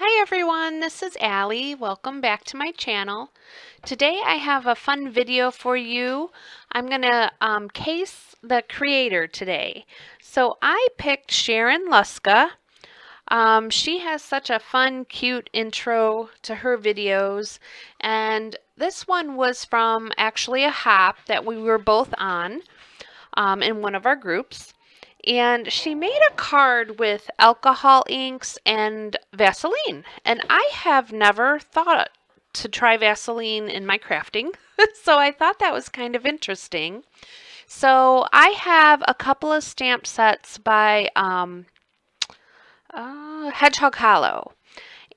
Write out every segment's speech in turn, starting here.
Hi everyone, this is Allie. Welcome back to my channel. Today I have a fun video for you. I'm going to case the creator today. So I picked Sharon Luska. She has such a fun, cute intro to her videos, and this one was from actually a hop that we were both on in one of our groups. And she made a card with alcohol inks and Vaseline. And I have never thought to try Vaseline in my crafting, so I thought that was kind of interesting. So I have a couple of stamp sets by Hedgehog Hollow.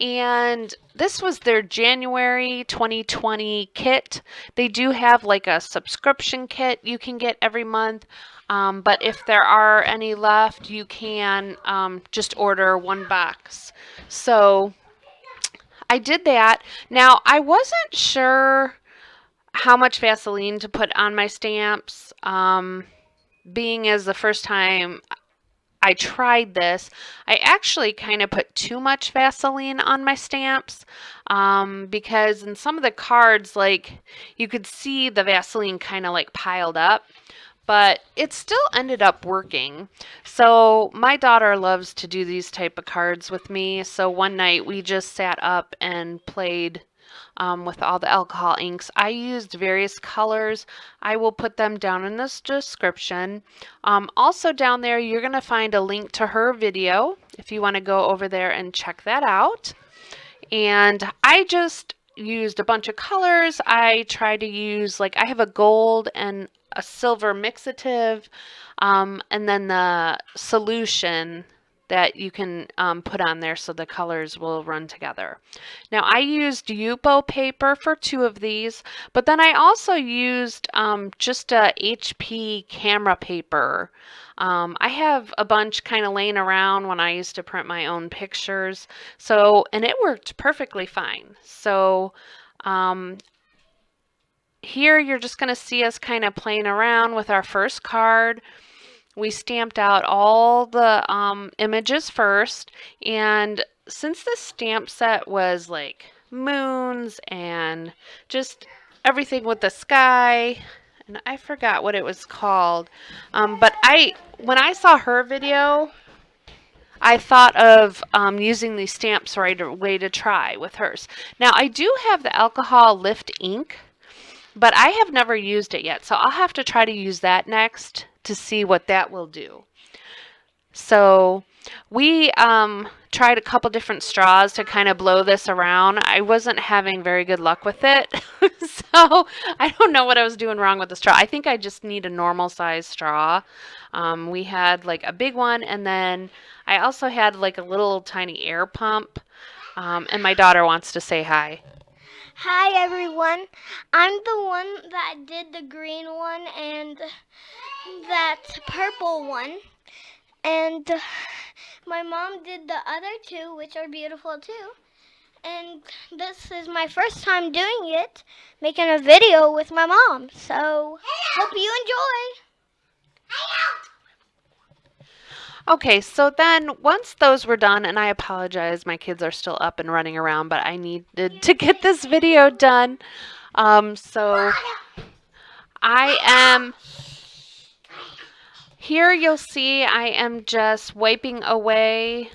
And this was their January 2020 kit. They do have like a subscription kit you can get every month. But if there are any left, you can just order one box. So I did that. Now, I wasn't sure how much Vaseline to put on my stamps. Being as the first time I tried this, I actually kind of put too much Vaseline on my stamps because in some of the cards, like, you could see the Vaseline kind of like piled up, but it still ended up working. So my daughter loves to do these type of cards with me. So one night we just sat up and played with all the alcohol inks. I used various colors. I will put them down in this description. Also down there, you're going to find a link to her video if you want to go over there and check that out. And I just used a bunch of colors. I try to use, like, I have a gold and a silver mixative, and then the solution that you can put on there so the colors will run together. Now I used Yupo paper for two of these, but then I also used just a HP camera paper. I have a bunch kind of laying around when I used to print my own pictures, and it worked perfectly fine. So here you're just going to see us kind of playing around with our first card. We stamped out all the images first, and since the stamp set was like moons and just everything with the sky, and I forgot what it was called, but when I saw her video, I thought of using these stamps right away to try with hers. Now I do have the alcohol lift ink, but I have never used it yet, so I'll have to try to use that next to see what that will do. So we tried a couple different straws to kind of blow this around. I wasn't having very good luck with it, so I don't know what I was doing wrong with the straw. I think I just need a normal size straw. We had like a big one, and then I also had like a little tiny air pump, and my daughter wants to say hi. Hi everyone, I'm the one that did the green one and that purple one, and my mom did the other two, which are beautiful too, and this is my first time doing it, making a video with my mom, so hope you enjoy. Okay, so then once those were done, and I apologize, my kids are still up and running around, but I needed to get this video done. So I am, here you'll see I am just wiping away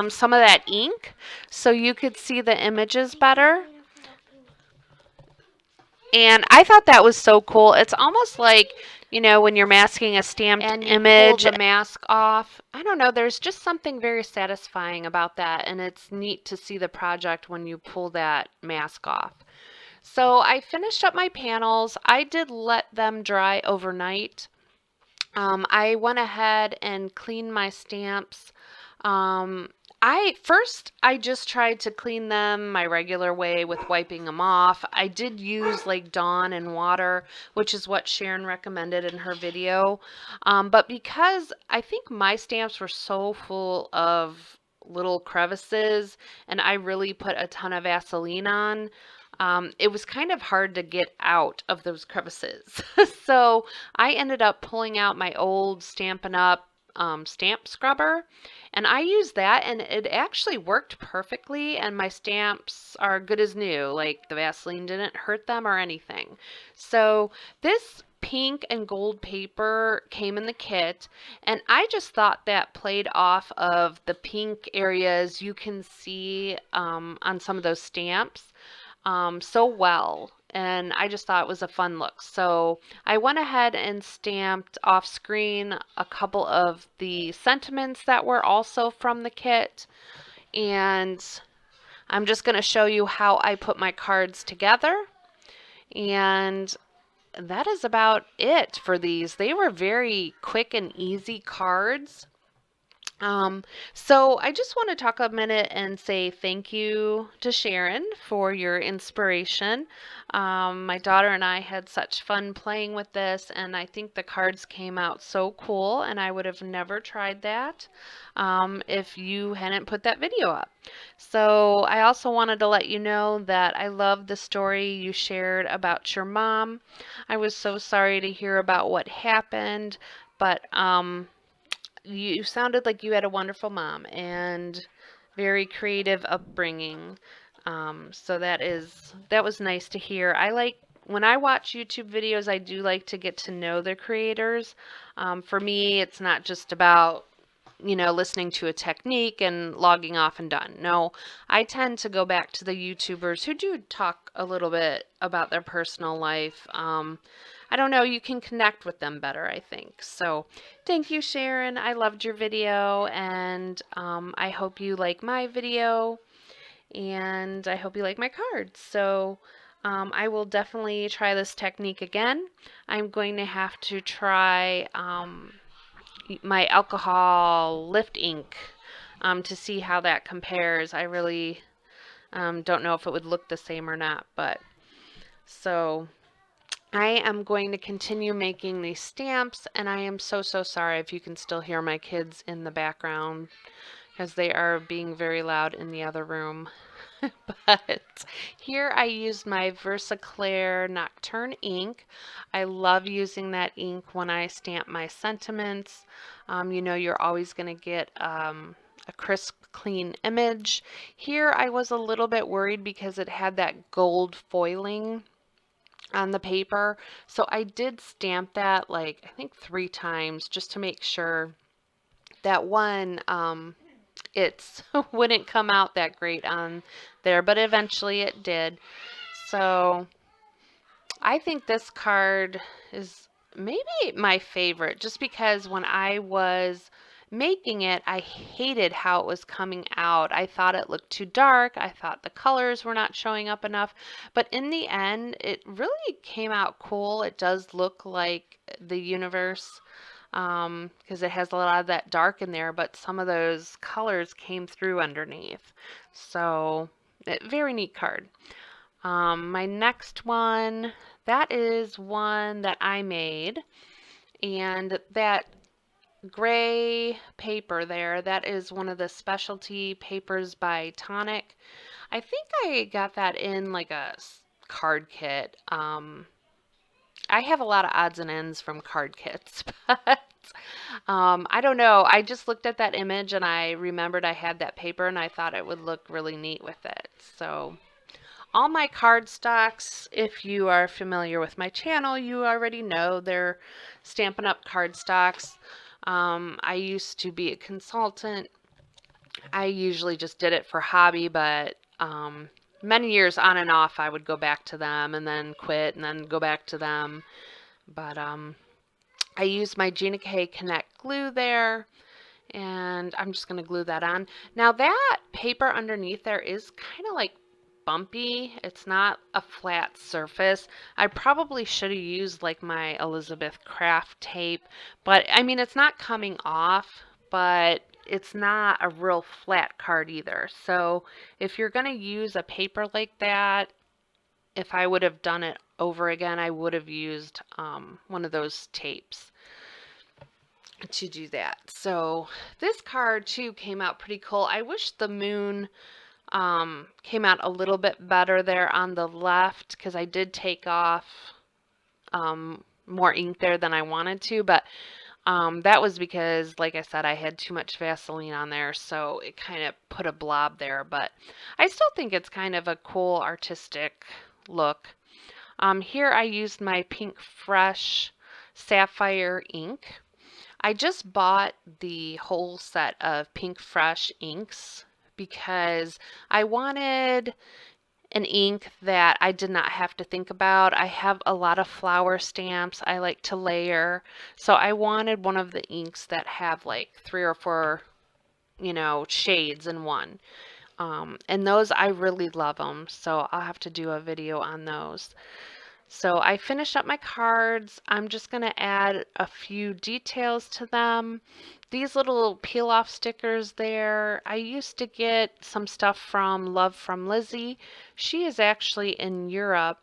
some of that ink so you could see the images better. And I thought that was so cool. It's almost like, you know, when you're masking a stamped image, pull the mask off. I don't know, there's just something very satisfying about that, and it's neat to see the project when you pull that mask off. So I finished up my panels. I did let them dry overnight. I went ahead and cleaned my stamps. I just tried to clean them my regular way with wiping them off. I did use like Dawn and water, which is what Sharon recommended in her video. But because I think my stamps were so full of little crevices and I really put a ton of Vaseline on, it was kind of hard to get out of those crevices. So I ended up pulling out my old Stampin' Up! stamp scrubber, and I used that, and it actually worked perfectly, and my stamps are good as new. Like, the Vaseline didn't hurt them or anything. So this pink and gold paper came in the kit, and I just thought that played off of the pink areas you can see on some of those stamps so well. And I just thought it was a fun look. So I went ahead and stamped off screen a couple of the sentiments that were also from the kit. And I'm just going to show you how I put my cards together. And that is about it for these. They were very quick and easy cards. So I just want to talk a minute and say thank you to Sharon for your inspiration. My daughter and I had such fun playing with this, and I think the cards came out so cool, and I would have never tried that if you hadn't put that video up. So I also wanted to let you know that I love the story you shared about your mom. I was so sorry to hear about what happened, but you sounded like you had a wonderful mom and very creative upbringing. So that was nice to hear. I like when I watch YouTube videos, I do like to get to know the creators. For me, it's not just about listening to a technique and logging off and done. No, I tend to go back to the YouTubers who do talk a little bit about their personal life. I don't know, you can connect with them better, I think. So thank you, Sharon. I loved your video, and I hope you like my video, and I hope you like my cards. So I will definitely try this technique again. I'm going to have to try my alcohol lift ink to see how that compares. I really don't know if it would look the same or not, but so I am going to continue making these stamps, and I am so sorry if you can still hear my kids in the background because they are being very loud in the other room. But here I used my Versafine Clair-Nocturne Ink. I love using that ink when I stamp my sentiments. You're always going to get a crisp, clean image. Here I was a little bit worried because it had that gold foiling on the paper. So I did stamp that like I think 3 times just to make sure that one it wouldn't come out that great on there, but eventually it did. So I think this card is maybe my favorite just because when I was making it, I hated how it was coming out. I thought it looked too dark. I thought the colors were not showing up enough. But in the end, it really came out cool. It does look like the universe because it has a lot of that dark in there, but some of those colors came through underneath. So, very neat card. My next one, that is one that I made, and that gray paper there, that is one of the specialty papers by Tonic. I think I got that in like a card kit. I have a lot of odds and ends from card kits, but I don't know. I just looked at that image and I remembered I had that paper and I thought it would look really neat with it. So all my cardstocks, if you are familiar with my channel, you already know they're Stampin' Up! Cardstocks. I used to be a consultant. I usually just did it for hobby, but many years on and off, I would go back to them and then quit and then go back to them. But I used my Gina K Connect glue there, and I'm just going to glue that on. Now that paper underneath there is kind of like bumpy. It's not a flat surface. I probably should have used like my Elizabeth Craft tape, but I mean it's not coming off, but it's not a real flat card either. So if you're going to use a paper like that, if I would have done it over again, I would have used one of those tapes to do that. So this card too came out pretty cool. I wish the moon came out a little bit better there on the left because I did take off more ink there than I wanted to, but That was because, like I said, I had too much Vaseline on there, so it kind of put a blob there, but I still think it's kind of a cool artistic look. Here I used my PinkFresh Sapphire Ink. I just bought the whole set of PinkFresh inks because I wanted an ink that I did not have to think about. I have a lot of flower stamps I like to layer, so I wanted one of the inks that have like 3 or 4, shades in one. And those, I really love them, so I'll have to do a video on those. So I finished up my cards. I'm just going to add a few details to them. These little peel off stickers there, I used to get some stuff from Love from Lizzie. She is actually in Europe,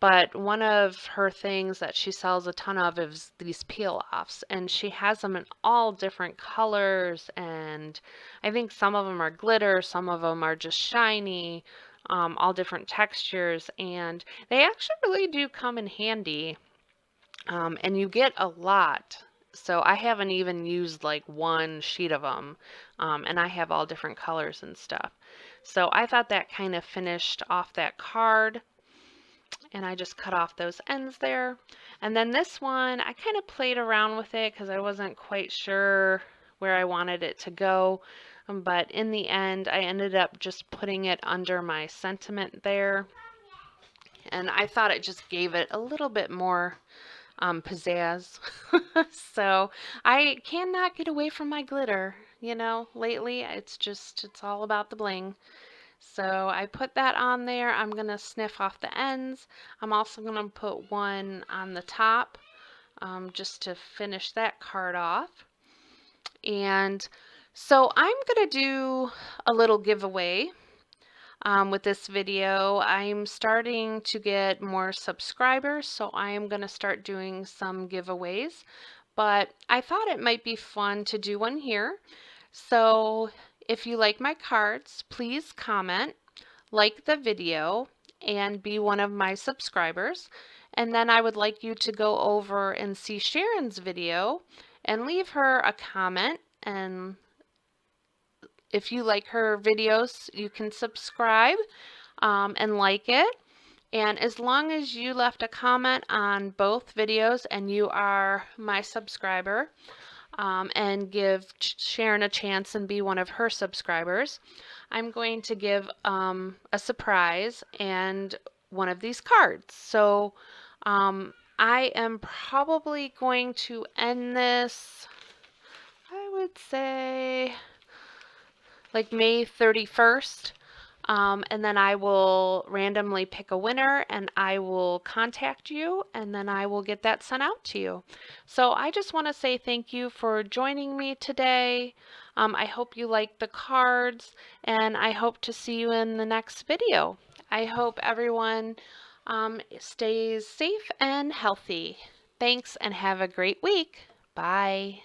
but one of her things that she sells a ton of is these peel offs, and she has them in all different colors, and I think some of them are glitter, some of them are just shiny, all different textures, and they actually really do come in handy, and you get a lot. So I haven't even used like one sheet of them, and I have all different colors and stuff. So I thought that kind of finished off that card, and I just cut off those ends there. And then this one, I kind of played around with it because I wasn't quite sure where I wanted it to go. But in the end, I ended up just putting it under my sentiment there. And I thought it just gave it a little bit more pizzazz. So I cannot get away from my glitter. Lately it's all about the bling. So I put that on there. I'm going to sniff off the ends. I'm also going to put one on the top just to finish that card off. And so I'm going to do a little giveaway with this video. I'm starting to get more subscribers, so I am going to start doing some giveaways. But I thought it might be fun to do one here. So if you like my cards, please comment, like the video, and be one of my subscribers. And then I would like you to go over and see Sharon's video and leave her a comment. And if you like her videos, you can subscribe and like it. And as long as you left a comment on both videos and you are my subscriber, and give Sharon a chance and be one of her subscribers, I'm going to give a surprise and one of these cards. So I am probably going to end this, I would say, like May 31st. And then I will randomly pick a winner and I will contact you and then I will get that sent out to you. So I just want to say thank you for joining me today. I hope you like the cards and I hope to see you in the next video. I hope everyone stays safe and healthy. Thanks and have a great week. Bye.